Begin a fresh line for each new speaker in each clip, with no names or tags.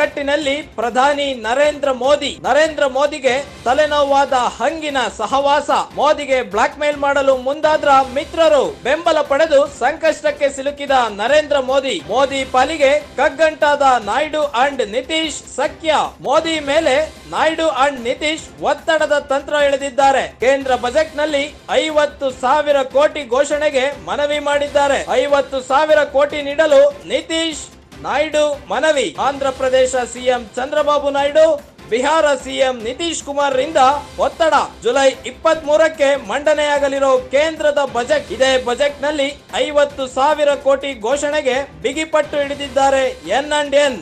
ಇಕ್ಕಟ್ಟಿನಲ್ಲಿ ಪ್ರಧಾನಿ ನರೇಂದ್ರ ಮೋದಿಗೆ ತಲೆನೋವಾದ ಹಂಗಿನ ಸಹವಾಸ. ಮೋದಿಗೆ ಬ್ಲಾಕ್ ಮೇಲ್ ಮಾಡಲು ಮುಂದಾದ್ರ ಮಿತ್ರರು. ಬೆಂಬಲ ಪಡೆದು ಸಂಕಷ್ಟಕ್ಕೆ ಸಿಲುಕಿದ ನರೇಂದ್ರ ಮೋದಿ ಪಾಲಿಗೆ ಕಗ್ಗಂಟಾದ ನಾಯ್ಡು ಅಂಡ್ ನಿತೀಶ್ ಸಖ್ಯ. ಮೋದಿ ಮೇಲೆ ನಾಯ್ಡು ಅಂಡ್ ನಿತೀಶ್ ಒತ್ತಡದ ತಂತ್ರ ಎಳೆದಿದ್ದಾರೆ. ಕೇಂದ್ರ ಬಜೆಟ್ ನಲ್ಲಿ 50,000 ಕೋಟಿ ಘೋಷಣೆಗೆ ಮನವಿ ಮಾಡಿದ್ದಾರೆ. 50,000 ಕೋಟಿ ನೀಡಲು ನಿತೀಶ್ ನಾಯ್ಡು ಮನವಿ. ಆಂಧ್ರ ಪ್ರದೇಶ ಸಿಎಂ ಚಂದ್ರಬಾಬು ನಾಯ್ಡು, ಬಿಹಾರ ಸಿಎಂ ನಿತೀಶ್ ಕುಮಾರ್ ರಿಂದ ಒತ್ತಡ. ಜುಲೈ 23ಕ್ಕೆ ಮಂಡನೆಯಾಗಲಿರೋ ಕೇಂದ್ರದ ಬಜೆಟ್. ಇದೇ ಬಜೆಟ್ ನಲ್ಲಿ 50,000 ಕೋಟಿ ಘೋಷಣೆಗೆ ಬಿಗಿಪಟ್ಟು ಹಿಡಿದಿದ್ದಾರೆ N&N.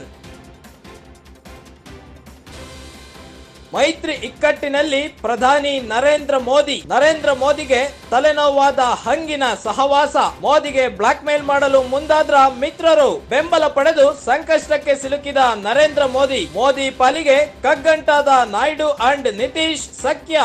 ಮೈತ್ರಿ ಇಕ್ಕಟ್ಟಿನಲ್ಲಿ ಪ್ರಧಾನಿ ನರೇಂದ್ರ ಮೋದಿಗೆ ತಲೆನೋವಾದ ಹಂಗಿನ ಸಹವಾಸ. ಮೋದಿಗೆ ಬ್ಲಾಕ್ ಮೇಲ್ ಮಾಡಲು ಮುಂದಾದ್ರ ಮಿತ್ರರು. ಬೆಂಬಲ ಪಡೆದು ಸಂಕಷ್ಟಕ್ಕೆ ಸಿಲುಕಿದ ನರೇಂದ್ರ ಮೋದಿ ಪಾಲಿಗೆ ಕಗ್ಗಂಟಾದ ನಾಯ್ಡು ಅಂಡ್ ನಿತೀಶ್ ಸಖ್ಯ.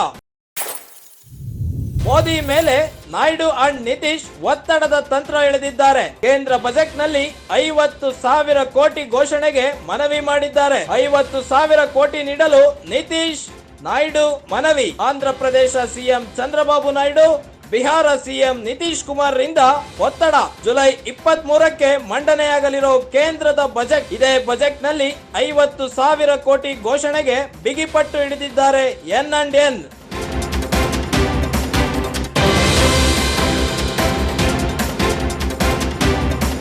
ಮೋದಿ ಮೇಲೆ ನಾಯ್ಡು ಅಂಡ್ ನಿತೀಶ್ ಒತ್ತಡದ ತಂತ್ರ ಎಳೆದಿದ್ದಾರೆ. ಕೇಂದ್ರ ಬಜೆಟ್ ನಲ್ಲಿ 50,000 ಕೋಟಿ ಘೋಷಣೆಗೆ ಮನವಿ ಮಾಡಿದ್ದಾರೆ. 50,000 ಕೋಟಿ ನೀಡಲು ನಿತೀಶ್ ನಾಯ್ಡು ಮನವಿ. ಆಂಧ್ರ ಪ್ರದೇಶ ಸಿಎಂ ಚಂದ್ರಬಾಬು ನಾಯ್ಡು, ಬಿಹಾರ ಸಿಎಂ ನಿತೀಶ್ ಕುಮಾರ್ ರಿಂದ ಒತ್ತಡ. ಜುಲೈ 23ಕ್ಕೆ ಮಂಡನೆಯಾಗಲಿರೋ ಕೇಂದ್ರದ ಬಜೆಟ್. ಇದೇ ಬಜೆಟ್ ನಲ್ಲಿ 50,000 ಕೋಟಿ ಘೋಷಣೆಗೆ ಬಿಗಿಪಟ್ಟು ಹಿಡಿದಿದ್ದಾರೆ N&N.